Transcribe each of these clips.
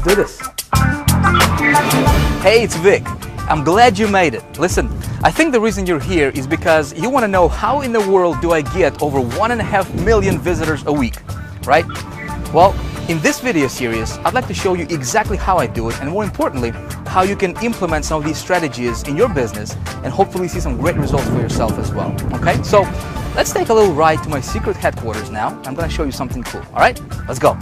do this. Hey, it's Vic. I'm glad you made it. Listen, I think the reason you're here is because you want to know how in the world do I get over 1.5 million visitors a week, right? Well, in this video series, I'd like to show you exactly how I do it, and more importantly, how you can implement some of these strategies in your business and hopefully see some great results for yourself as well, okay? So let's take a little ride to my secret headquarters now. I'm gonna show you something cool, all right? Let's go.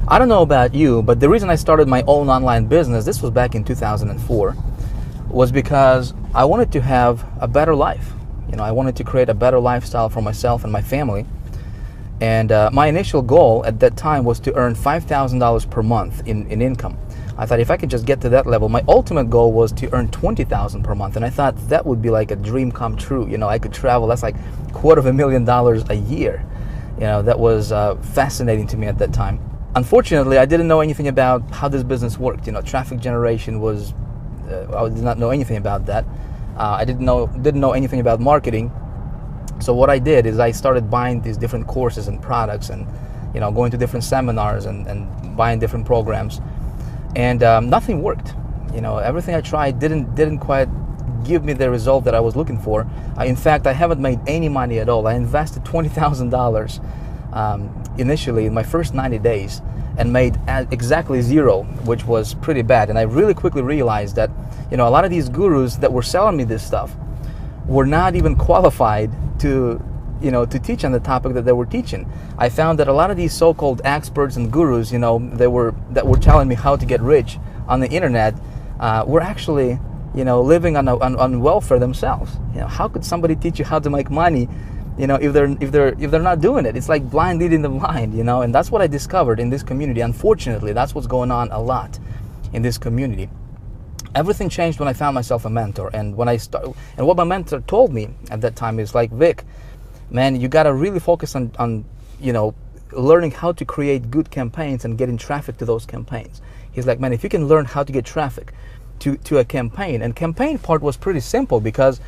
I don't know about you, but the reason I started my own online business, this was back in 2004, was because I wanted to have a better life. You know, I wanted to create a better lifestyle for myself and my family. And my initial goal at that time was to earn $5,000 per month in income. I thought if I could just get to that level, my ultimate goal was to earn $20,000 per month. And I thought that would be like a dream come true. You know, I could travel, that's like $250,000 a year. You know, that was fascinating to me at that time. Unfortunately, I didn't know anything about how this business worked. You know, traffic generation was, I did not know anything about that. I didn't know anything about marketing. So what I did is I started buying these different courses and products and, you know, going to different seminars and buying different programs. And nothing worked. You know, everything I tried didn't quite give me the result that I was looking for. In fact, I haven't made any money at all. I invested $20,000 initially in my first 90 days and made exactly zero, which was pretty bad. And I really quickly realized that, you know, a lot of these gurus that were selling me this stuff were not even qualified to, you know, to teach on the topic that they were teaching. I found that a lot of these so-called experts and gurus, you know, that were telling me how to get rich on the internet, were actually, you know, living on welfare themselves. You know, how could somebody teach you how to make money, you know, if they're not doing it? It's like blind leading the blind, you know. And that's what I discovered in this community. Unfortunately, that's what's going on a lot in this community. Everything changed when I found myself a mentor, and and what my mentor told me at that time is like, Vic, man, you got to really focus on you know, learning how to create good campaigns and getting traffic to those campaigns. He's like, man, if you can learn how to get traffic to a campaign, and campaign part was pretty simple because,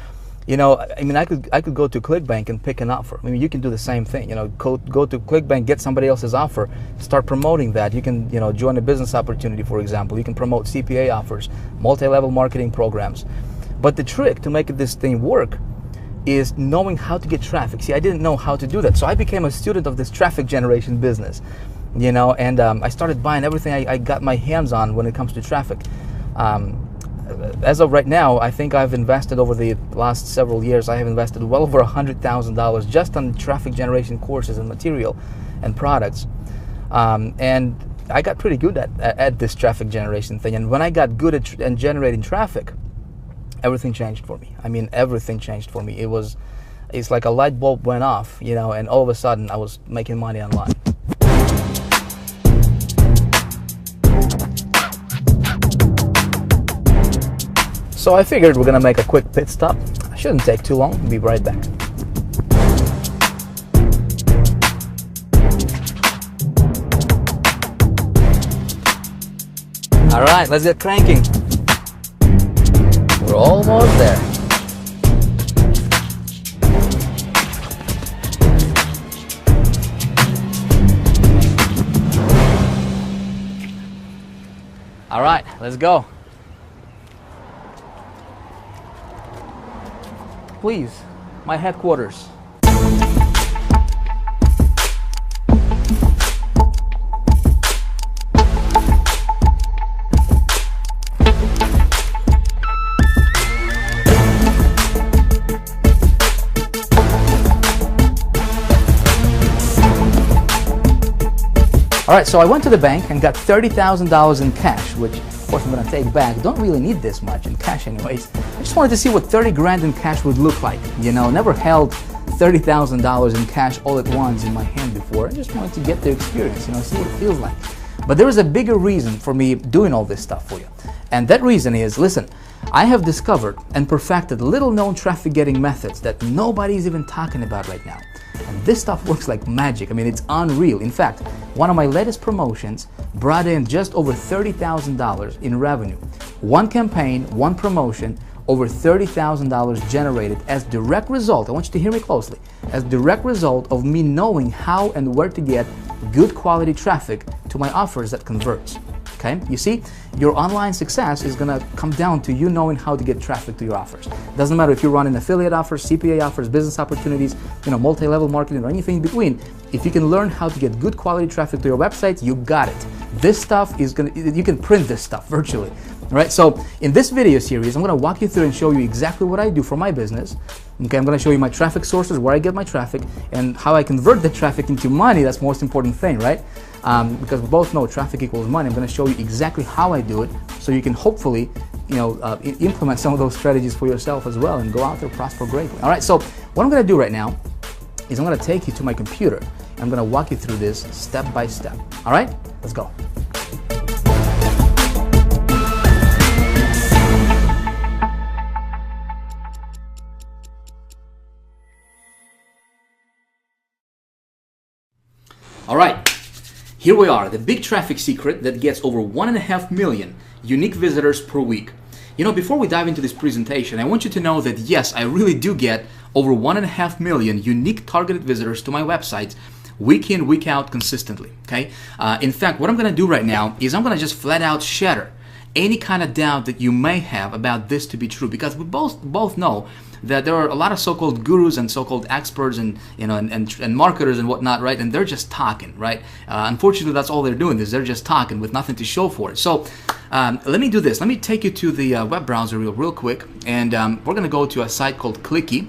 you know, I mean, I could go to ClickBank and pick an offer. I mean, you can do the same thing. You know, go to ClickBank, get somebody else's offer, start promoting that. You can, you know, join a business opportunity, for example. You can promote CPA offers, multi-level marketing programs. But the trick to make this thing work is knowing how to get traffic. See, I didn't know how to do that, so I became a student of this traffic generation business. You know, and I started buying everything I got my hands on when it comes to traffic. As of right now, I think I've invested over the last several years, I have invested well over $100,000 just on traffic generation courses and material and products. And I got pretty good at this traffic generation thing. And when I got good at generating traffic, everything changed for me. I mean, everything changed for me. It's like a light bulb went off, you know, and all of a sudden I was making money online. So I figured we're gonna make a quick pit stop. Shouldn't take too long. Be right back. All right, let's get cranking. We're almost there. All right, let's go. Please, my headquarters. All right, so I went to the bank and got $30,000 in cash, which of course I'm gonna take back. Don't really need this much in cash anyways. I just wanted to see what 30 grand in cash would look like. You know, never held $30,000 in cash all at once in my hand before. I just wanted to get the experience, you know, see what it feels like. But there is a bigger reason for me doing all this stuff for you. And that reason is, listen, I have discovered and perfected little known traffic getting methods that nobody's even talking about right now. And this stuff works like magic. I mean, it's unreal. In fact, one of my latest promotions brought in just over $30,000 in revenue. One campaign, one promotion, over $30,000 generated as direct result, I want you to hear me closely, as direct result of me knowing how and where to get good quality traffic to my offers that converts. Okay? You see, your online success is gonna come down to you knowing how to get traffic to your offers. Doesn't matter if you're running affiliate offers, CPA offers, business opportunities, multi-level marketing or anything in between. If you can learn how to get good quality traffic to your websites, you got it. This stuff is you can print this stuff virtually. All right, so in this video series, I'm going to walk you through and show you exactly what I do for my business. Okay, I'm going to show you my traffic sources, where I get my traffic, and how I convert the traffic into money. That's the most important thing, right? Because we both know traffic equals money. I'm going to show you exactly how I do it, so you can hopefully, implement some of those strategies for yourself as well, and go out there prosper greatly. All right, so what I'm going to do right now is I'm going to take you to my computer. I'm going to walk you through this step by step. All right, let's go. All right, here we are, the big traffic secret that gets over 1.5 million unique visitors per week. Before we dive into this presentation, I want you to know that yes, I really do get over 1.5 million unique targeted visitors to my website week in, week out consistently, okay? In fact, what I'm gonna do right now is I'm gonna just flat out shatter any kind of doubt that you may have about this to be true, because we both know that there are a lot of so-called gurus and so-called experts and and marketers and whatnot, right? And they're just talking, right? Unfortunately, that's all they're doing, is they're just talking with nothing to show for it. So let me do this. Let me take you to the web browser real quick, and we're gonna go to a site called Clicky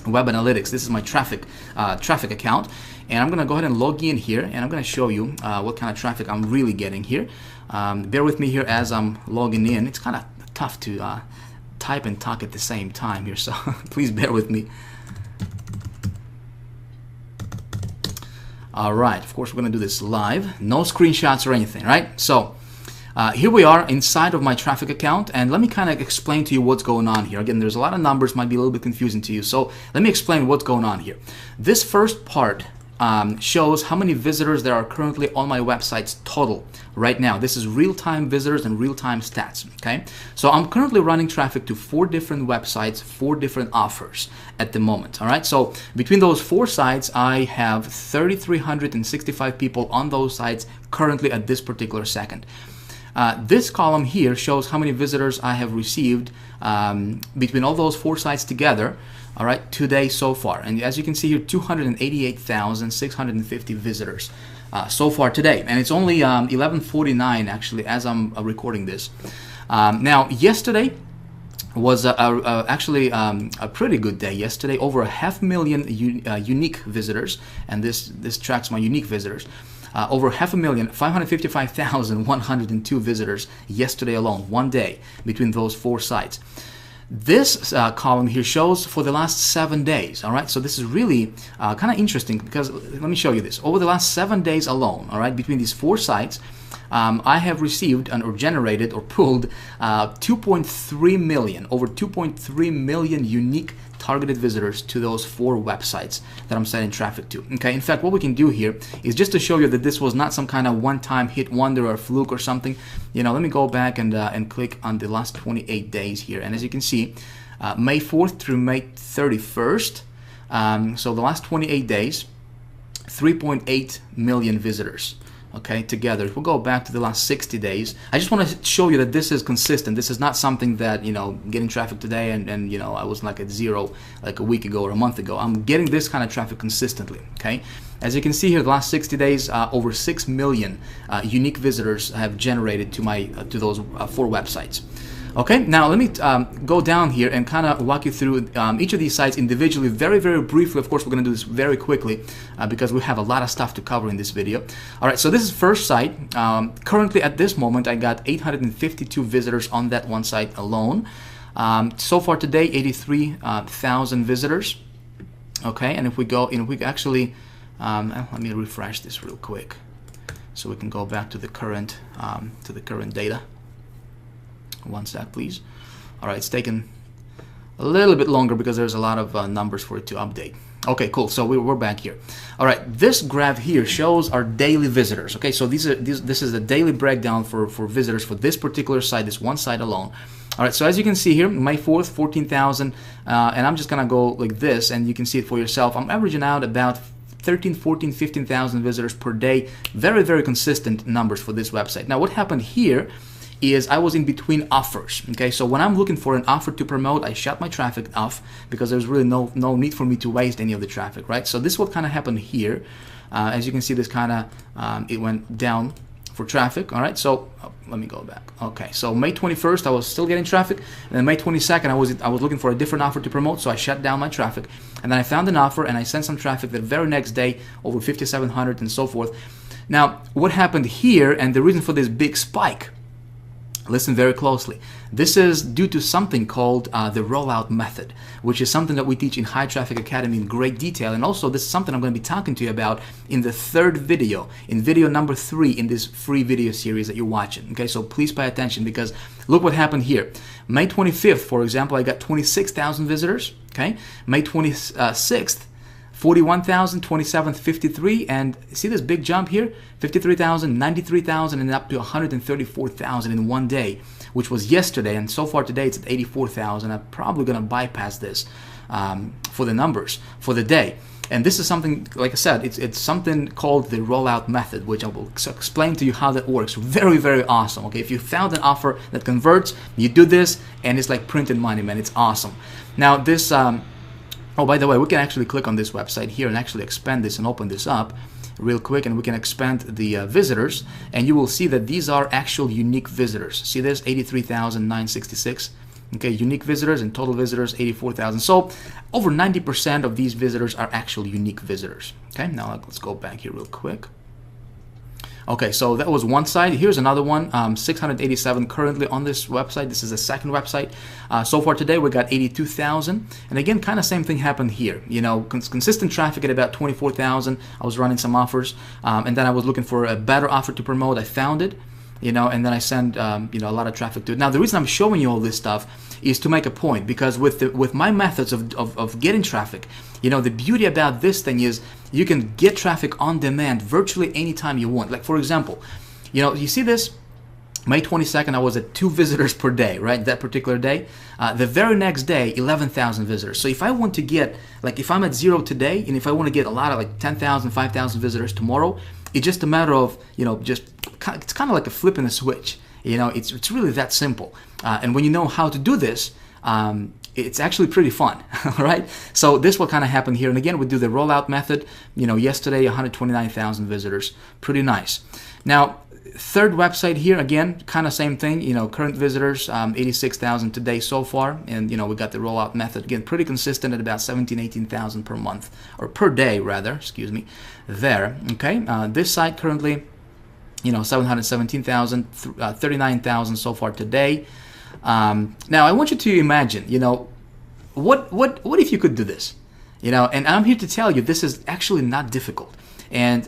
Web Analytics. This is my traffic account, and I'm gonna go ahead and log in here, and I'm gonna show you what kind of traffic I'm really getting here. Bear with me here as I'm logging in. It's kind of tough to type and talk at the same time here, so please bear with me. All right, of course we're gonna do this live, no screenshots or anything, right? So here we are inside of my traffic account, and let me kind of explain to you what's going on here. Again, there's a lot of numbers, might be a little bit confusing to you, so let me explain what's going on here. This first part shows how many visitors there are currently on my websites total right now. This is real-time visitors and real-time stats, okay? So I'm currently running traffic to 4 different websites, 4 different offers at the moment, all right? So between those 4 sites, I have 3,365 people on those sites currently at this particular second. This column here shows how many visitors I have received between all those 4 sites together, all right, today so far. And as you can see here, 288,650 visitors so far today. And it's only 11:49 actually as I'm recording this. Now, yesterday was actually a pretty good day yesterday. Over 500,000 unique visitors, and this tracks my unique visitors. Over 500,000, 555,102 visitors yesterday alone, one day between those 4 sites. This column here shows for the last 7 days, all right? So this is really kind of interesting, because let me show you this. Over the last 7 days alone, all right, between these 4 sites, I have received or generated or pulled 2.3 million, over 2.3 million unique targeted visitors to those 4 websites that I'm sending traffic to. Okay, in fact, what we can do here is just to show you that this was not some kind of one-time hit wonder or fluke or something. Let me go back and click on the last 28 days here, and as you can see, May 4th through May 31st, so the last 28 days, 3.8 million visitors. Okay, together. If we'll go back to the last 60 days, I just want to show you that this is consistent. This is not something that, getting traffic today and I was like at 0 like a week ago or a month ago. I'm getting this kind of traffic consistently, okay? As you can see here, the last 60 days, over 6 million unique visitors have generated to to those 4 websites. Okay, now let me go down here and kind of walk you through each of these sites individually, very, very briefly. Of course, we're going to do this very quickly because we have a lot of stuff to cover in this video. All right, so this is first site. Currently, at this moment, I got 852 visitors on that one site alone. So far today, 83,000 visitors. Okay, and if we go, we actually, let me refresh this real quick. so we can go back to the current data. One sec, please. All right, it's taken a little bit longer because there's a lot of numbers for it to update. Okay, cool. So we're back here. All right, this graph here shows our daily visitors. Okay, so this is a daily breakdown for visitors for this particular site, this one site alone. All right, so as you can see here, May 4th, 14,000, and I'm just gonna go like this, and you can see it for yourself. I'm averaging out about 13, 14, 15,000 visitors per day. Very, very consistent numbers for this website. Now, what happened here is I was in between offers. Okay, so when I'm looking for an offer to promote, I shut my traffic off because there's really no need for me to waste any of the traffic, right? So this is what kind of happened here. As you can see, this kind of it went down for traffic. All right, so let me go back. Okay, so May 21st I was still getting traffic, and then May 22nd I was looking for a different offer to promote, so I shut down my traffic, and then I found an offer and I sent some traffic the very next day, over 5,700 and so forth. Now, what happened here, and the reason for this big spike, listen very closely. This is due to something called the rollout method, which is something that we teach in High Traffic Academy in great detail. And also, this is something I'm going to be talking to you about in the third video, in video number 3 in this free video series that you're watching. Okay, so please pay attention, because look what happened here. May 25th, for example, I got 26,000 visitors. Okay, May 26th, 41,000, 27th, 53, and see this big jump here? 53,000, 93,000, and up to 134,000 in one day, which was yesterday, and so far today it's at 84,000. I'm probably going to bypass this for the numbers for the day. And this is something, like I said, it's something called the rollout method, which I will explain to you how that works. Very, very awesome. Okay, if you found an offer that converts, you do this, and it's like printed money, man. It's awesome. Now this... oh, by the way, we can actually click on this website here and actually expand this and open this up real quick, and we can expand the visitors, and you will see that these are actual unique visitors. See this? 83,966. Okay, unique visitors, and total visitors 84,000. So over 90% of these visitors are actual unique visitors. Okay, now let's go back here real quick. Okay, so that was one side. Here's another one, 687 currently on this website. This is the second website. So far today, we got 82,000. And again, kind of same thing happened here. You know, consistent traffic at about 24,000. I was running some offers, and then I was looking for a better offer to promote. I found it, you know, and then I send, you know, a lot of traffic to it. Now, the reason I'm showing you all this stuff is to make a point, because with my methods of getting traffic, you know, the beauty about this thing is you can get traffic on demand virtually anytime you want. Like, for example, you know, you see this? May 22nd, I was at 2 visitors per day, right? That particular day. The very next day, 11,000 visitors. So if I want to get, like, if I'm at 0 today, and if I want to get a lot of like 10,000, 5,000 visitors tomorrow, it's just a matter of, you know, it's kind of like a flip in a switch. You know, it's really that simple. And when you know how to do this, it's actually pretty fun, all right? So this will kind of happen here. And again, we do the rollout method. You know, yesterday, 129,000 visitors. Pretty nice. Now, third website here, again, kind of same thing. You know, current visitors, 86,000 today so far. And, you know, we got the rollout method. Again, pretty consistent at about 17, 18,000 per month. Or per day, rather, excuse me, there. Okay, this site currently, you know, 717,000, 39,000 so far today. Now I want you to imagine, you know, what if you could do this, you know, and I'm here to tell you this is actually not difficult. And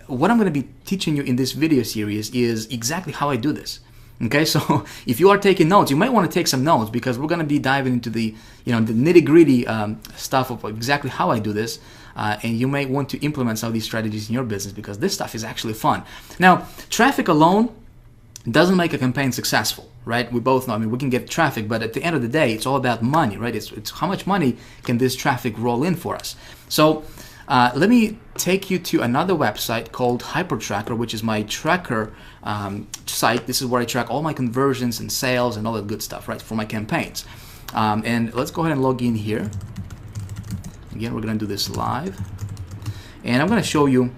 what I'm going to be teaching you in this video series is exactly how I do this. Okay, so if you are taking notes, you might want to take some notes, because we're going to be diving into the, you know, the nitty-gritty stuff of exactly how I do this. And you may want to implement some of these strategies in your business, because this stuff is actually fun. Now, traffic alone doesn't make a campaign successful, right? We both know, I mean, we can get traffic, but at the end of the day, it's all about money, right? It's how much money can this traffic roll in for us. So let me take you to another website called HyperTracker, which is my tracker site. This is where I track all my conversions and sales and all that good stuff, right, for my campaigns. And let's go ahead and log in here. Again, we're going to do this live. And I'm going to show you.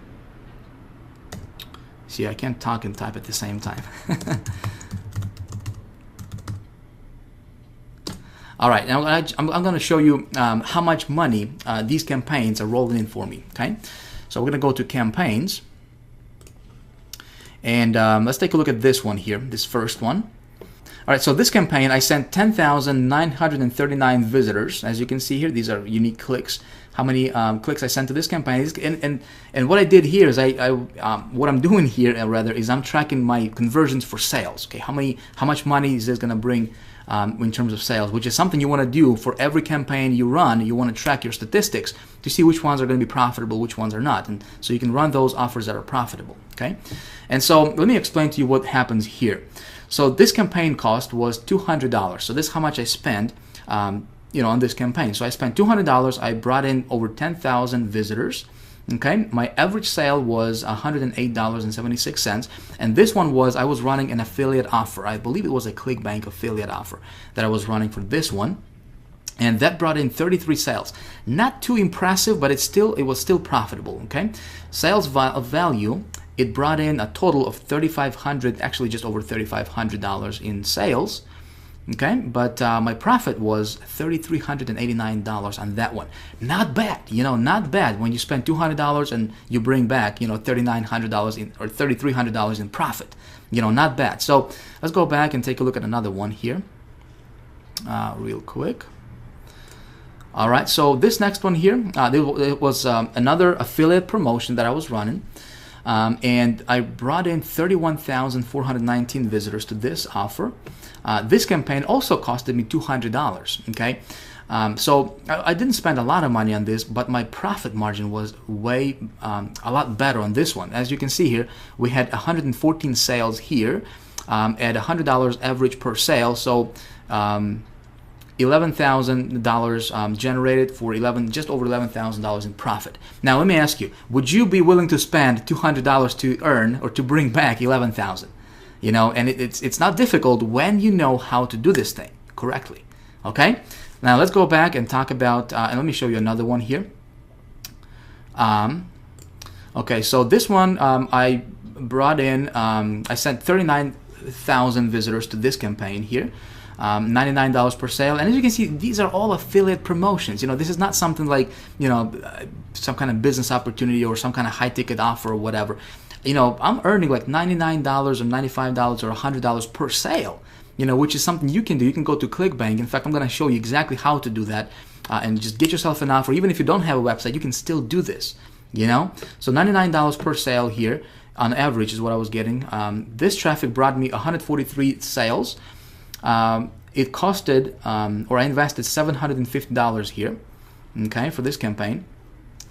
See, I can't talk and type at the same time. All right, now I'm going to show you how much money these campaigns are rolling in for me, okay? So we're going to go to campaigns. And let's take a look at this one here, this first one. All right, so this campaign, I sent 10,939 visitors. As you can see here, these are unique clicks. How many clicks I sent to this campaign. And what I did here is what I'm doing here rather is I'm tracking my conversions for sales. Okay, how much money is this going to bring in terms of sales, which is something you want to do for every campaign you run. You want to track your statistics to see which ones are going to be profitable, which ones are not, and so you can run those offers that are profitable. Okay, and so let me explain to you what happens here. So this campaign cost was $200. So this is how much I spent, on this campaign. So I spent $200. I brought in over 10,000 visitors. Okay, my average sale was $108.76, and this one was I was running an affiliate offer. I believe it was a ClickBank affiliate offer that I was running for this one, and that brought in 33 sales. Not too impressive, but it was still profitable. Okay, sales value. It brought in a total of $3,500, actually just over $3,500 in sales. Okay, but my profit was $3,389 on that one. Not bad, not bad when you spend $200 and you bring back, $3,900 or $3,300 in profit. Not bad. So let's go back and take a look at another one here, real quick. All right, so this next one here, it was another affiliate promotion that I was running. And I brought in 31,419 visitors to this offer. This campaign also costed me $200. Okay, so I didn't spend a lot of money on this, but my profit margin was a lot better on this one. As you can see here, we had 114 sales here at $100 average per sale. So $11,000 generated for just over $11,000 in profit. Now let me ask you, would you be willing to spend $200 to earn or to bring back $11,000? And it's not difficult when you know how to do this thing correctly. Okay, now let's go back and talk about and let me show you another one here. Okay, so this one I brought in I sent 39,000 visitors to this campaign here. $99 per sale, and as you can see, these are all affiliate promotions. This is not something like some kind of business opportunity or some kind of high ticket offer or whatever. I'm earning like $99 or $95 or $100 per sale, which is something you can do. You can go to ClickBank. In fact, I'm going to show you exactly how to do that and just get yourself an offer. Even if you don't have a website, you can still do this, So $99 per sale here on average is what I was getting. This traffic brought me 143 sales. It costed, or I invested $750 here, okay, for this campaign,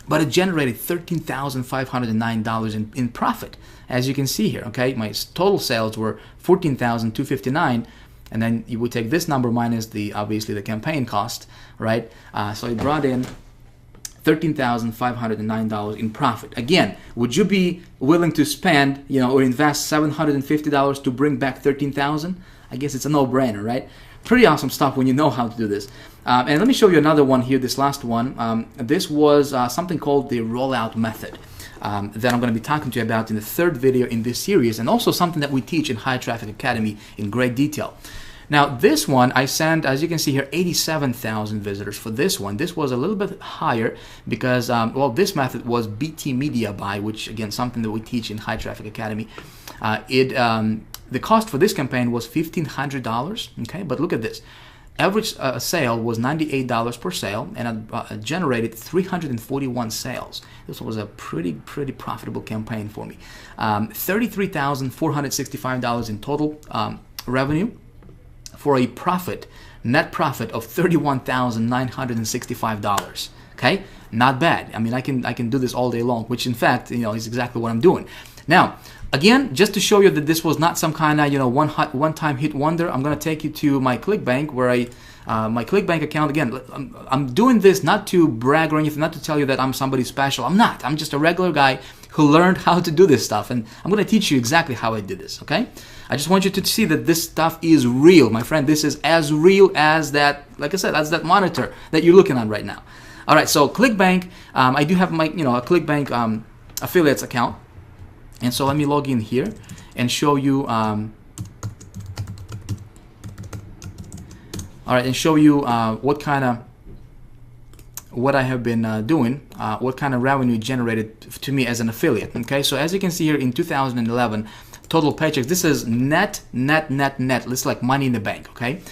but it generated $13,509 in profit, as you can see here, okay. My total sales were $14,259, and then you would take this number minus obviously the campaign cost, right? So it brought in $13,509 in profit. Again, would you be willing to spend, or invest $750 to bring back $13,000? I guess it's a no-brainer, right? Pretty awesome stuff when you know how to do this. And let me show you another one here, this last one. This was something called the rollout method that I'm going to be talking to you about in the third video in this series, and also something that we teach in High Traffic Academy in great detail. Now, this one, I sent, as you can see here, 87,000 visitors for this one. This was a little bit higher because, this method was BT Media Buy, which, again, something that we teach in High Traffic Academy. The cost for this campaign was $1,500, okay? But look at this. Average sale was $98 per sale, and I generated 341 sales. This was a pretty profitable campaign for me. $33,465 in total revenue for a net profit of $31,965. Okay, not bad. I mean, I can do this all day long, which in fact, is exactly what I'm doing. Now, again, just to show you that this was not some kind of one-time hit wonder, I'm going to take you to my ClickBank, where my ClickBank account. Again, I'm doing this not to brag or anything, not to tell you that I'm somebody special. I'm not. I'm just a regular guy who learned how to do this stuff, and I'm going to teach you exactly how I did this. Okay? I just want you to see that this stuff is real, my friend. This is as real as that, like I said, as that monitor that you're looking at right now. All right, so ClickBank, I do have my, a ClickBank affiliates account, and so let me log in here and show you. All right, and show you what I have been doing, what kind of revenue generated to me as an affiliate. Okay, so as you can see here, in 2011, total paychecks. This is net. It's like money in the bank, okay?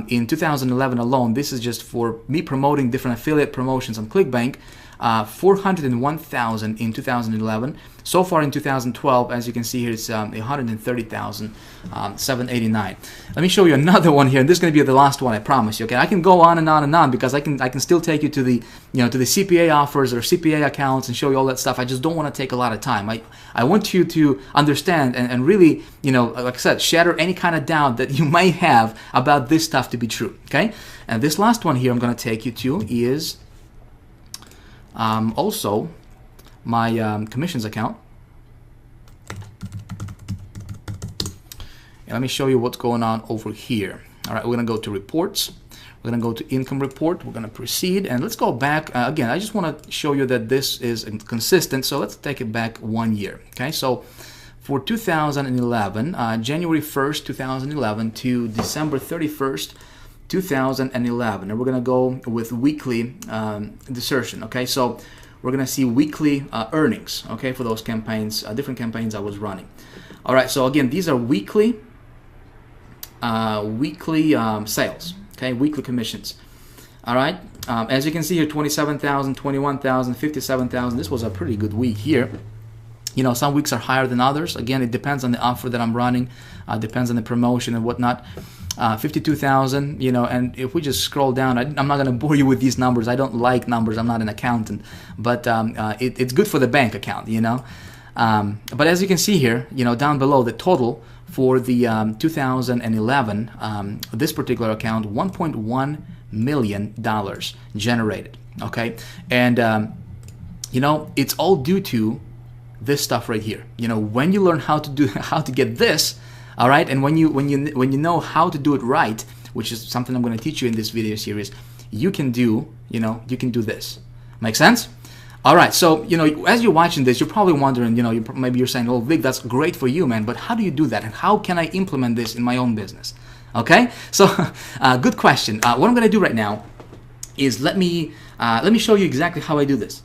In 2011 alone, this is just for me promoting different affiliate promotions on ClickBank. 401,000 in 2011. So far in 2012, as you can see here, it's 130,789. Let me show you another one here, and this is going to be the last one, I promise you. Okay, I can go on and on and on because I can still take you to the to the CPA offers or CPA accounts and show you all that stuff. I just don't want to take a lot of time. I want you to understand and really, like I said, shatter any kind of doubt that you might have about this stuff to be true. Okay, and this last one here I'm going to take you to is also my commissions account. And let me show you what's going on over here. All right, we're going to go to reports. We're going to go to income report. We're going to proceed. And let's go back. Again, I just want to show you that this is consistent. So let's take it back 1 year. Okay, so for 2011, January 1st, 2011 to December 31st, 2011, and we're gonna go with weekly desertion. Okay, so we're gonna see weekly earnings. Okay, for those campaigns, different campaigns I was running. All right, so again, these are weekly sales. Okay, weekly commissions. All right, as you can see here, 27,000, 21,000, 57,000. This was a pretty good week here. Some weeks are higher than others. Again, it depends on the offer that I'm running, depends on the promotion and whatnot. 52,000, and if we just scroll down, I'm not going to bore you with these numbers. I don't like numbers. I'm not an accountant, but it's good for the bank account, But as you can see here, down below, the total for the 2011, this particular account, $1.1 million generated. Okay, and it's all due to this stuff right here. When you learn how to get this, all right, and when you know how to do it right, which is something I'm going to teach you in this video series, you can do this. Make sense? All right, so as you're watching this, you're probably wondering, maybe you're saying, "Oh, Vic, that's great for you, man, but how do you do that, and how can I implement this in my own business?" Okay, so good question. What I'm going to do right now is let me show you exactly how I do this.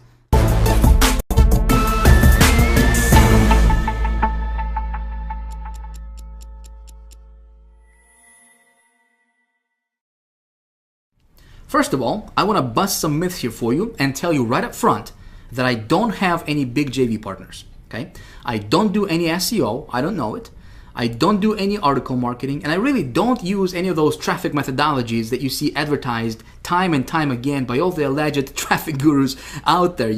First of all, I want to bust some myths here for you and tell you right up front that I don't have any big JV partners, okay? I don't do any SEO, I don't know it. I don't do any article marketing, and I really don't use any of those traffic methodologies that you see advertised time and time again by all the alleged traffic gurus out there,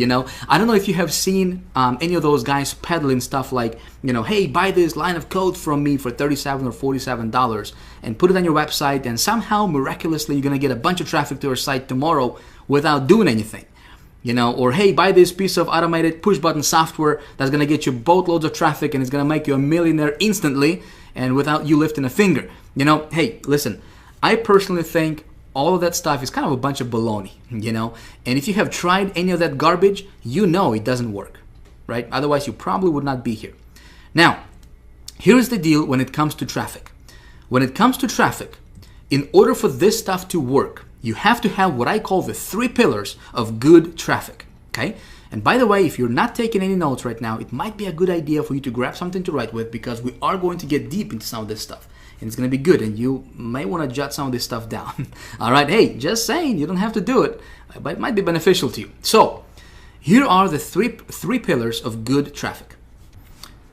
I don't know if you have seen any of those guys peddling stuff like, hey, buy this line of code from me for $37 or $47 and put it on your website, and somehow, miraculously, you're going to get a bunch of traffic to your site tomorrow without doing anything. Or hey, buy this piece of automated push button software that's going to get you boatloads of traffic and it's going to make you a millionaire instantly and without you lifting a finger. Hey, listen, I personally think all of that stuff is kind of a bunch of baloney, and if you have tried any of that garbage, it doesn't work, right? Otherwise, you probably would not be here. Now, here's the deal when it comes to traffic. When it comes to traffic, in order for this stuff to work, you have to have what I call the 3 pillars of good traffic, okay? And by the way, if you're not taking any notes right now, it might be a good idea for you to grab something to write with, because we are going to get deep into some of this stuff. And it's going to be good, and you may want to jot some of this stuff down. All right, hey, just saying, you don't have to do it, but it might be beneficial to you. So, here are the three pillars of good traffic.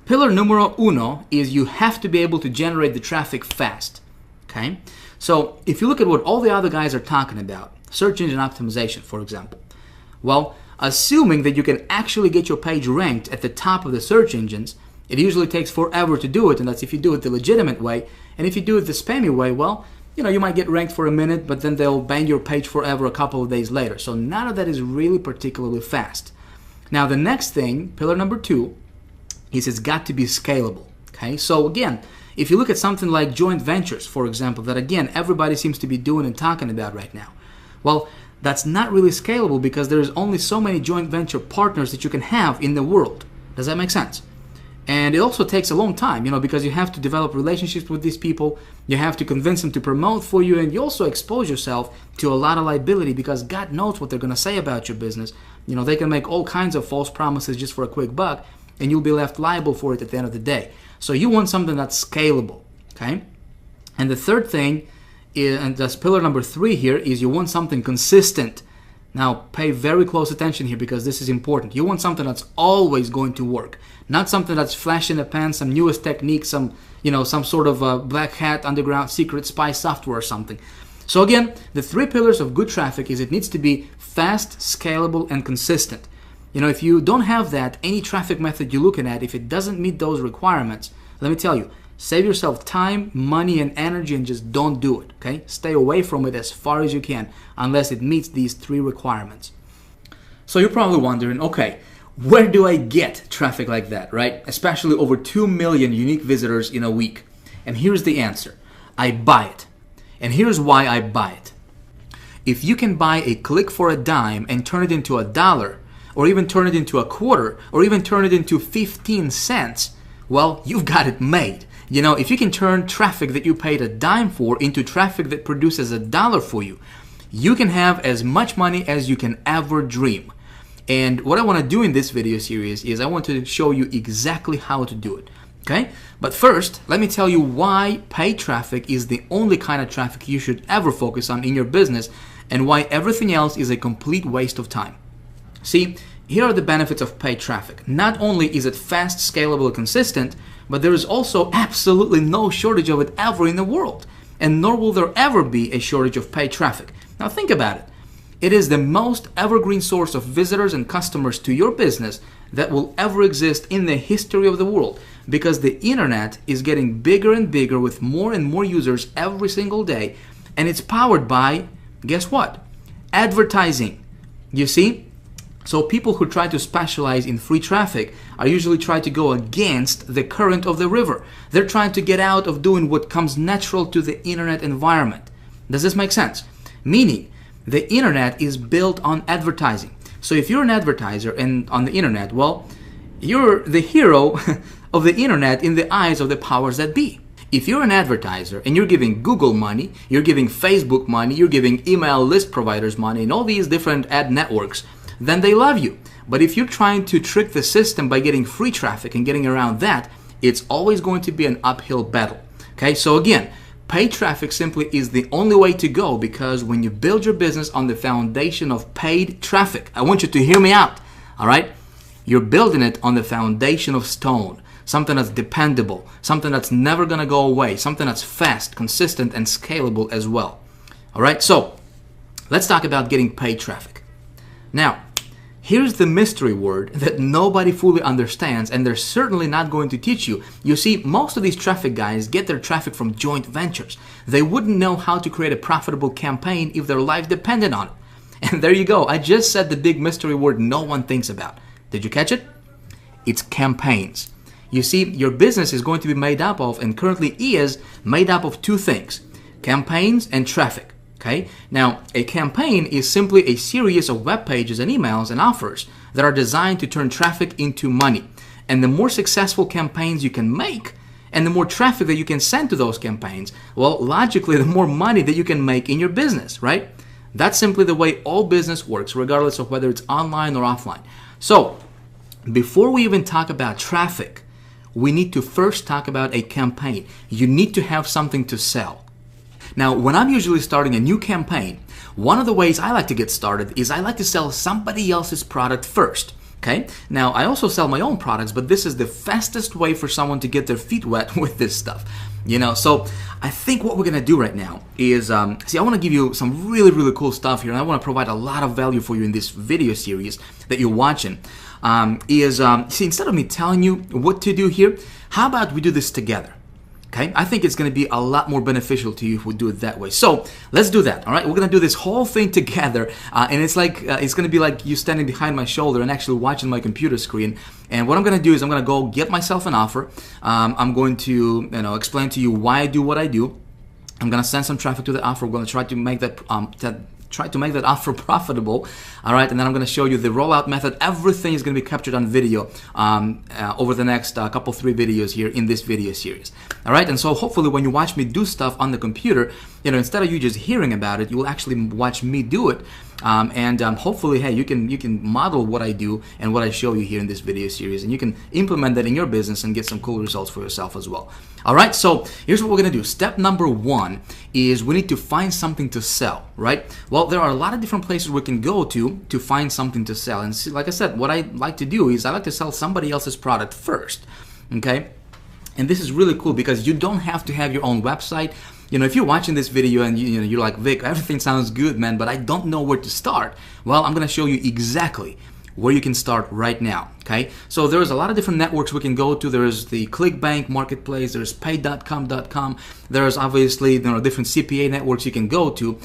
Pillar numero uno is you have to be able to generate the traffic fast, okay? So if you look at what all the other guys are talking about, search engine optimization, for example, well, assuming that you can actually get your page ranked at the top of the search engines, it usually takes forever to do it, and that's if you do it the legitimate way. And if you do it the spammy way, well, you might get ranked for a minute, but then they'll ban your page forever a couple of days later. So none of that is really particularly fast. Now the next thing, pillar number 2, is it's got to be scalable, okay? So again, if you look at something like joint ventures, for example, that again, everybody seems to be doing and talking about right now. Well, that's not really scalable because there's only so many joint venture partners that you can have in the world. Does that make sense? And it also takes a long time, because you have to develop relationships with these people, you have to convince them to promote for you, and you also expose yourself to a lot of liability because God knows what they're going to say about your business. They can make all kinds of false promises just for a quick buck, and you'll be left liable for it at the end of the day. So you want something that's scalable, okay? And the third thing, and that's pillar number 3 here, is you want something consistent. Now, pay very close attention here because this is important. You want something that's always going to work, not something that's flash in the pan, some newest technique, some sort of black hat, underground, secret spy software or something. So again, the 3 pillars of good traffic is it needs to be fast, scalable, and consistent. If you don't have that, any traffic method you're looking at, if it doesn't meet those requirements, let me tell you, save yourself time, money, and energy and just don't do it, okay? Stay away from it as far as you can unless it meets these 3 requirements. So you're probably wondering, okay, where do I get traffic like that, right? Especially over 2 million unique visitors in a week. And here's the answer. I buy it. And here's why I buy it. If you can buy a click for a dime and turn it into $1, or even turn it into a quarter, or even turn it into 15 cents, well, you've got it made. If you can turn traffic that you paid a dime for into traffic that produces $1 for you, you can have as much money as you can ever dream. And what I want to do in this video series is I want to show you exactly how to do it. Okay? But first, let me tell you why paid traffic is the only kind of traffic you should ever focus on in your business and why everything else is a complete waste of time. See, here are the benefits of paid traffic. Not only is it fast, scalable, and consistent, but there is also absolutely no shortage of it ever in the world. And nor will there ever be a shortage of paid traffic. Now think about it. It is the most evergreen source of visitors and customers to your business that will ever exist in the history of the world, because the internet is getting bigger and bigger with more and more users every single day, and it's powered by, guess what? Advertising. You see? So people who try to specialize in free traffic are usually trying to go against the current of the river. They're trying to get out of doing what comes natural to the internet environment. Does this make sense? Meaning, the internet is built on advertising. So if you're an advertiser and on the internet, well, you're the hero of the internet in the eyes of the powers that be. If you're an advertiser and you're giving Google money, you're giving Facebook money, you're giving email list providers money and all these different ad networks, then they love you. But if you're trying to trick the system by getting free traffic and getting around that, it's always going to be an uphill battle. Okay, so again, paid traffic simply is the only way to go, because when you build your business on the foundation of paid traffic, I want you to hear me out, all right? You're building it on the foundation of stone, something that's dependable, something that's never gonna go away, something that's fast, consistent, and scalable as well. All right, so let's talk about getting paid traffic. Now, here's the mystery word that nobody fully understands, and they're certainly not going to teach you. You see, most of these traffic guys get their traffic from joint ventures. They wouldn't know how to create a profitable campaign if their life depended on it. And there you go. I just said the big mystery word no one thinks about. Did you catch it? It's campaigns. You see, your business is going to be made up of, and currently is, made up of 2 things: campaigns and traffic. Okay? Now, a campaign is simply a series of web pages and emails and offers that are designed to turn traffic into money. And the more successful campaigns you can make, and the more traffic that you can send to those campaigns, well, logically, the more money that you can make in your business, right? That's simply the way all business works, regardless of whether it's online or offline. So, before we even talk about traffic, we need to first talk about a campaign. You need to have something to sell. Now, when I'm usually starting a new campaign, one of the ways I like to get started is I like to sell somebody else's product first. Okay? Now, I also sell my own products, but this is the fastest way for someone to get their feet wet with this stuff. So I think what we're going to do right now is, I want to give you some really, really cool stuff here, and I want to provide a lot of value for you in this video series that you're watching. Instead of me telling you what to do here, how about we do this together? Okay, I think it's going to be a lot more beneficial to you if we do it that way. So let's do that. All right, we're going to do this whole thing together, and it's going to be like you standing behind my shoulder and actually watching my computer screen. And what I'm going to do is I'm going to go get myself an offer. I'm going to explain to you why I do what I do. I'm going to send some traffic to the offer. We're going to try to make that offer profitable, all right? And then I'm going to show you the rollout method. Everything is going to be captured on video over the next 3 videos here in this video series, all right? And so hopefully when you watch me do stuff on the computer, instead of you just hearing about it, you will actually watch me do it, and hopefully, hey, you can model what I do and what I show you here in this video series, and you can implement that in your business and get some cool results for yourself as well. All right, so here's what we're gonna do. Step number one is we need to find something to sell, right? Well, there are a lot of different places we can go to find something to sell. And see, like I said, what I like to do is I like to sell somebody else's product first, okay? And this is really cool because you don't have to have your own website. You know, if you're watching this video and you're like, Vic, everything sounds good, man, but I don't know where to start. Well, I'm gonna show you exactly where you can start right now, okay? So there's a lot of different networks we can go to. There's the ClickBank marketplace, there's pay.com.com, there's obviously different CPA networks you can go to.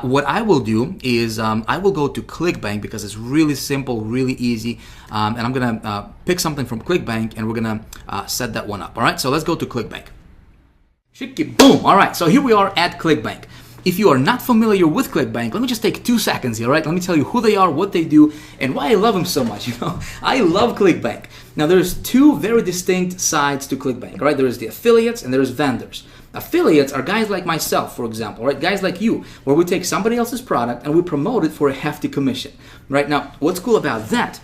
What I will do is I will go to ClickBank because it's really simple, really easy, and I'm gonna pick something from ClickBank and we're gonna set that one up, all right? So let's go to ClickBank. Boom, all right, so here we are at ClickBank. If you are not familiar with ClickBank, let me just take 2 seconds here, right? Let me tell you who they are, what they do, and why I love them so much. I love ClickBank. Now, there's two very distinct sides to ClickBank, right? There's the affiliates and there's vendors. Affiliates are guys like myself, for example, right? Guys like you, where we take somebody else's product and we promote it for a hefty commission, right? Now, what's cool about that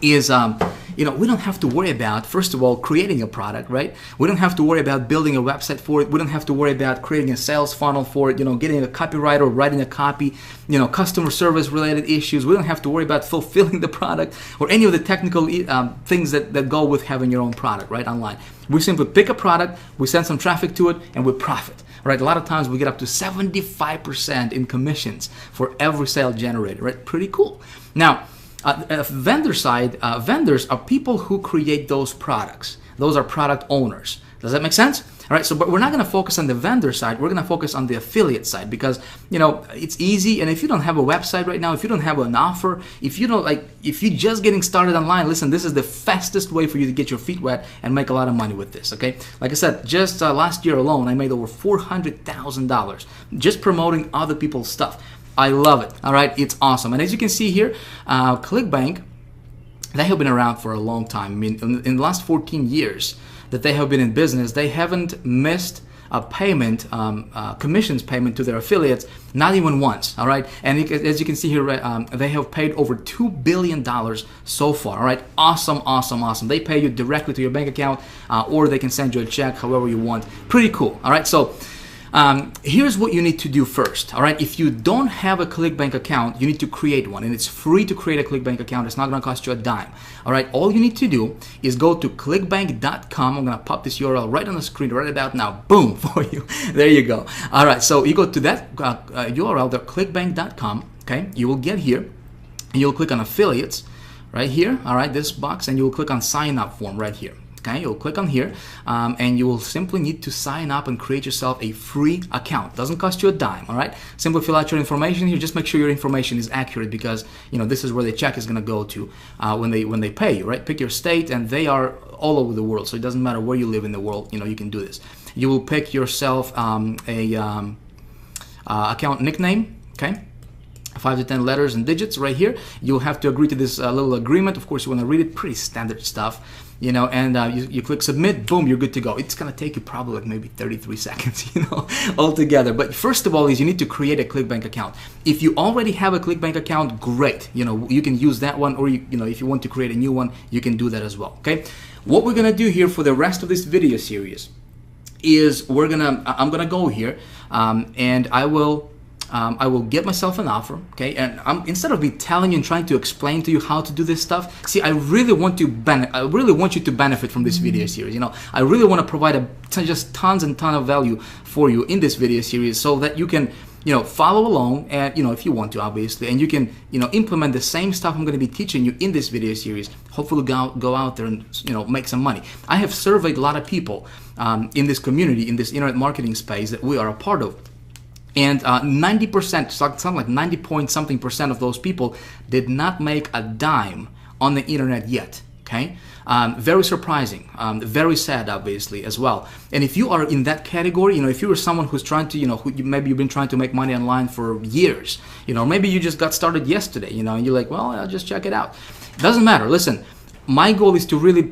is, we don't have to worry about, first of all, creating a product, right? We don't have to worry about building a website for it. We don't have to worry about creating a sales funnel for it, getting a copywriter, writing a copy, customer service related issues. We don't have to worry about fulfilling the product or any of the technical things that go with having your own product, right, online. We simply pick a product, we send some traffic to it, and we profit, right? A lot of times we get up to 75% in commissions for every sale generated, right? Pretty cool. Now, vendor side, vendors are people who create those products. Those are product owners. Does that make sense? All right, so but we're not going to focus on the vendor side. We're going to focus on the affiliate side because, it's easy. And if you don't have a website right now, if you don't have an offer, if you're just getting started online, listen, this is the fastest way for you to get your feet wet and make a lot of money with this, okay? Like I said, just last year alone, I made over $400,000 just promoting other people's stuff. I love it. All right, it's awesome. And as you can see here, ClickBank, they have been around for a long time. I mean, in the last 14 years that they have been in business, they haven't missed a payment, commissions payment to their affiliates, not even once. All right, and as you can see here, they have paid over $2 billion so far. All right, awesome, awesome, awesome. They pay you directly to your bank account, or they can send you a check, however you want. Pretty cool. All right, so. Here's what you need to do first, all right? If you don't have a ClickBank account, you need to create one, and it's free to create a ClickBank account. It's not going to cost you a dime, all right? All you need to do is go to clickbank.com. I'm going to pop this URL right on the screen right about now. Boom, for you. There you go. All right, so you go to that URL, the clickbank.com, okay? You will get here, and you'll click on affiliates right here, all right, this box, and you'll click on sign up form right here. Okay, you'll click on here and you will simply need to sign up and create yourself a free account. Doesn't cost you a dime, all right? Simply fill out your information here. Just make sure your information is accurate because, this is where the check is going to go to when they pay you, right? Pick your state, and they are all over the world, so it doesn't matter where you live in the world, you can do this. You will pick yourself a account nickname, okay? 5 to 10 letters and digits right here. You'll have to agree to this little agreement. Of course, you want to read it. Pretty standard stuff, and you click submit. Boom, you're good to go. It's going to take you probably like maybe 33 seconds, altogether. But first of all is you need to create a ClickBank account. If you already have a ClickBank account, great. You can use that one, or if you want to create a new one, you can do that as well, okay? What we're going to do here for the rest of this video series is I'm going to go here and I will get myself an offer, okay? And instead of me telling you and trying to explain to you how to do this stuff, see, I really want you to benefit from this video series. I really want to provide just tons and tons of value for you in this video series so that you can, follow along and, if you want to, obviously, and you can, implement the same stuff I'm going to be teaching you in this video series. Hopefully go out there and, make some money. I have surveyed a lot of people in this community, in this internet marketing space that we are a part of. And 90%, something like 90 point something percent of those people did not make a dime on the internet yet, okay? Very surprising, very sad, obviously, as well. And if you are in that category, if you are someone who's trying to, maybe you've been trying to make money online for years, maybe you just got started yesterday, and you're like, well, I'll just check it out. Doesn't matter. Listen, my goal is to really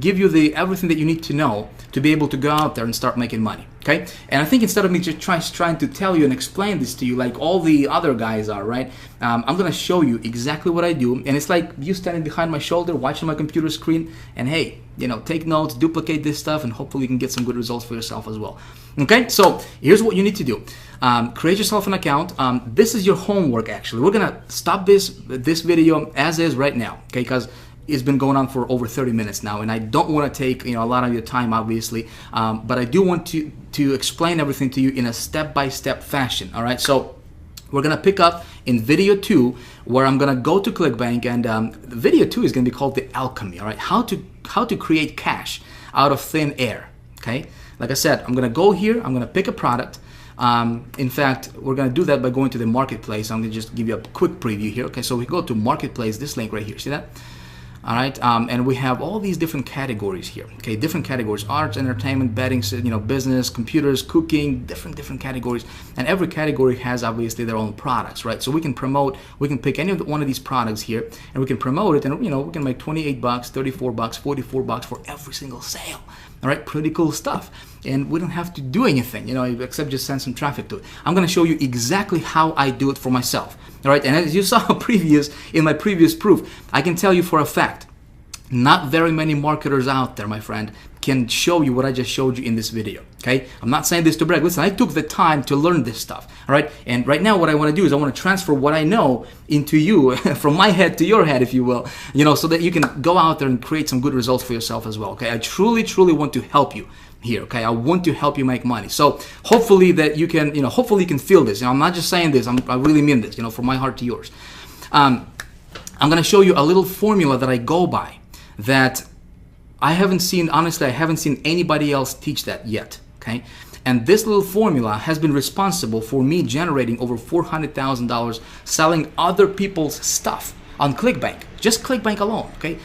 give you everything that you need to know to be able to go out there and start making money. Okay, and I think instead of me just trying to tell you and explain this to you like all the other guys are, right? I'm gonna show you exactly what I do, and it's like you standing behind my shoulder, watching my computer screen, and hey, you know, take notes, duplicate this stuff, and hopefully you can get some good results for yourself as well. Okay, so here's what you need to do: create yourself an account. This is your homework. Actually, we're gonna stop this video as is right now, okay? Because it's been going on for over 30 minutes now, and I don't want to take, you know, a lot of your time, obviously, but I do want to explain everything to you in a step-by-step fashion. All right, so we're gonna pick up in video 2, where I'm gonna go to ClickBank, and video 2 is gonna be called the alchemy. All right, how to create cash out of thin air. Okay, like I said, I'm gonna go here, I'm gonna pick a product. In fact, we're gonna do that by going to the marketplace. I'm gonna just give you a quick preview here. Okay, so we go to marketplace, this link right here, see that? All right, and we have all these different categories here. Okay, different categories: arts, entertainment, betting, you know, business, computers, cooking, different categories. And every category has obviously their own products, right? So we can pick any one of these products here, and we can promote it, and you know, we can make 28 bucks, 34 bucks, 44 bucks for every single sale. All right, pretty cool stuff. And we don't have to do anything, you know, except just send some traffic to it. I'm gonna show you exactly how I do it for myself. All right, and as you saw in my previous proof, I can tell you for a fact, not very many marketers out there, my friend, can show you what I just showed you in this video. Okay, I'm not saying this to brag. Listen, I took the time to learn this stuff. All right, and right now what I want to do is I want to transfer what I know into you, from my head to your head, if you will, you know, so that you can go out there and create some good results for yourself as well. Okay, I truly want to help you here. Okay, I want to help you make money. So hopefully that you can, you know, hopefully you can feel this. You know, I'm not just saying this. I really mean this. You know, from my heart to yours. I'm going to show you a little formula that I go by that I haven't seen. Honestly, I haven't seen anybody else teach that yet. Okay, and this little formula has been responsible for me generating over $400,000 selling other people's stuff on ClickBank. Just ClickBank alone. Okay.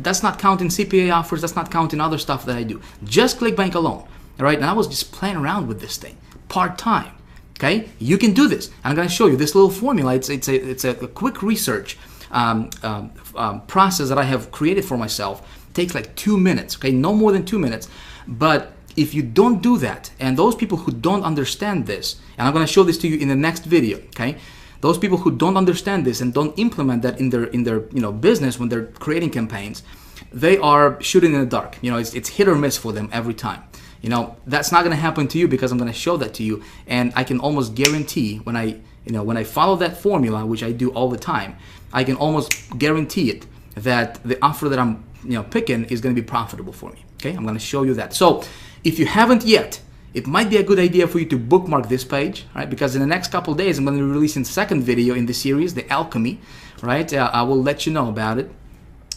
That's not counting CPA offers. That's not counting other stuff that I do. Just ClickBank alone. All right, and I was just playing around with this thing part-time. Okay, you can do this. I'm going to show you this little formula. It's a quick research process that I have created for myself. It takes like 2 minutes. Okay, no more than 2 minutes. But if you don't do that, and those people who don't understand this, and I'm going to show this to you in the next video. Okay. Those people who don't understand this and don't implement that in their you know, business when they're creating campaigns, they are shooting in the dark. You know, it's hit or miss for them every time. You know, that's not going to happen to you because I'm going to show that to you, and I can almost guarantee when I follow that formula, which I do all the time, I can almost guarantee it that the offer that I'm, you know, picking is going to be profitable for me. Okay, I'm going to show you that. So if you haven't yet, it might be a good idea for you to bookmark this page, right? Because in the next couple of days, I'm going to be releasing the second video in the series, The Alchemy, right? I will let you know about it.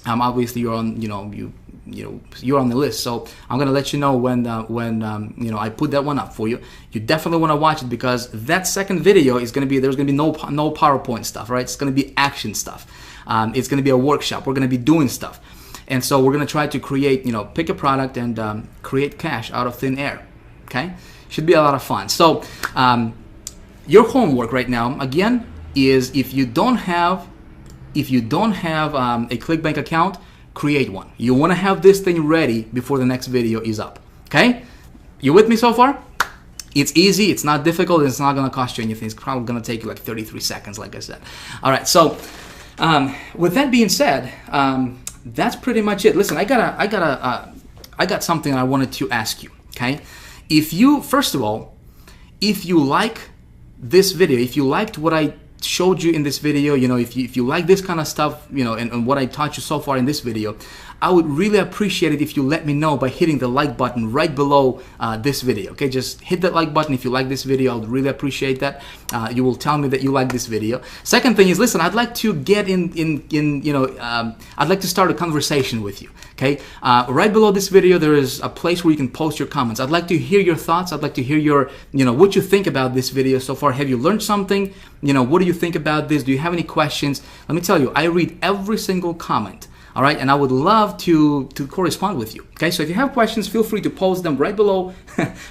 Obviously, you're on, you know, you're on the list, so I'm going to let you know when you know, I put that one up for you. You definitely want to watch it because that second video is going to be, there's going to be no PowerPoint stuff, right? It's going to be action stuff. It's going to be a workshop. We're going to be doing stuff, and so we're going to try to create, you know, pick a product and create cash out of thin air. Okay, should be a lot of fun. So your homework right now, again, is if you don't have a ClickBank account, create one. You want to have this thing ready before the next video is up. Okay, you with me so far? It's easy. It's not difficult. It's not going to cost you anything. It's probably going to take you like 33 seconds, like I said. All right. So with that being said, that's pretty much it. Listen, I got something I wanted to ask you. Okay. If you, first of all, if you like this video, if you liked what I showed you in this video, you know, if you like this kind of stuff, you know, and what I taught you so far in this video, I would really appreciate it if you let me know by hitting the like button right below this video. Okay, just hit that like button if you like this video. I would really appreciate that. You will tell me that you like this video. Second thing is, listen, I'd like to get in you know, I'd like to start a conversation with you. Okay, right below this video there is a place where you can post your comments. I'd like to hear your thoughts. I'd like to hear your, you know, what you think about this video so far. Have you learned something? You know, what do you think about this? Do you have any questions? Let me tell you, I read every single comment. All right, and I would love to correspond with you. Okay, so if you have questions, feel free to post them right below,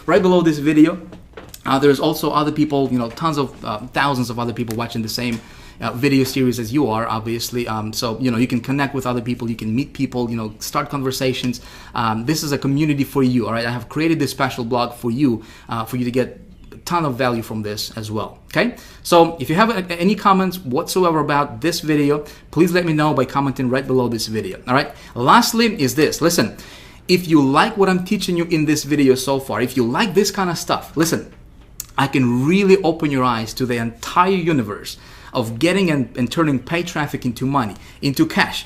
right below this video. There's also other people, you know, tons of thousands of other people watching the same video series as you are, obviously. So you can connect with other people, you can meet people, start conversations. This is a community for you. All right, I have created this special blog for you to get a ton of value from this as well. Okay, so if you have any comments whatsoever about this video, please let me know by commenting right below this video. All right, lastly is this. Listen, if you like what I'm teaching you in this video so far, if you like this kind of stuff, listen, I can really open your eyes to the entire universe of getting and turning paid traffic into money, into cash,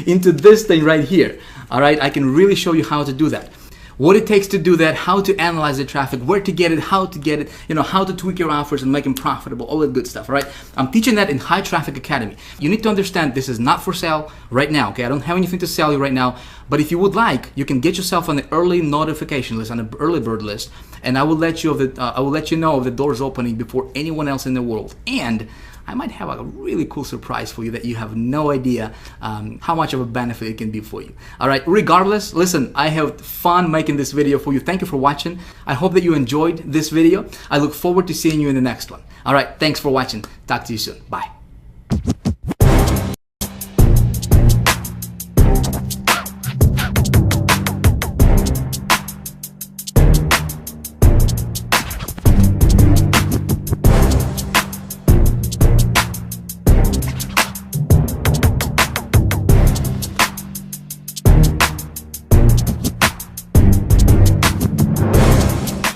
into this thing right here. All right, I can really show you how to do that. What it takes to do that, how to analyze the traffic, where to get it, how to get it, how to tweak your offers and make them profitable, all that good stuff, all right? I'm teaching that in High Traffic Academy. You need to understand this is not for sale right now, okay? I don't have anything to sell you right now, but if you would like, you can get yourself on the early notification list, on the early bird list, and I will let you know of the doors opening before anyone else in the world. And I might have a really cool surprise for you that you have no idea how much of a benefit it can be for you. All right, regardless, listen, I have fun making this video for you. Thank you for watching. I hope that you enjoyed this video. I look forward to seeing you in the next one. All right, thanks for watching. Talk to you soon. Bye.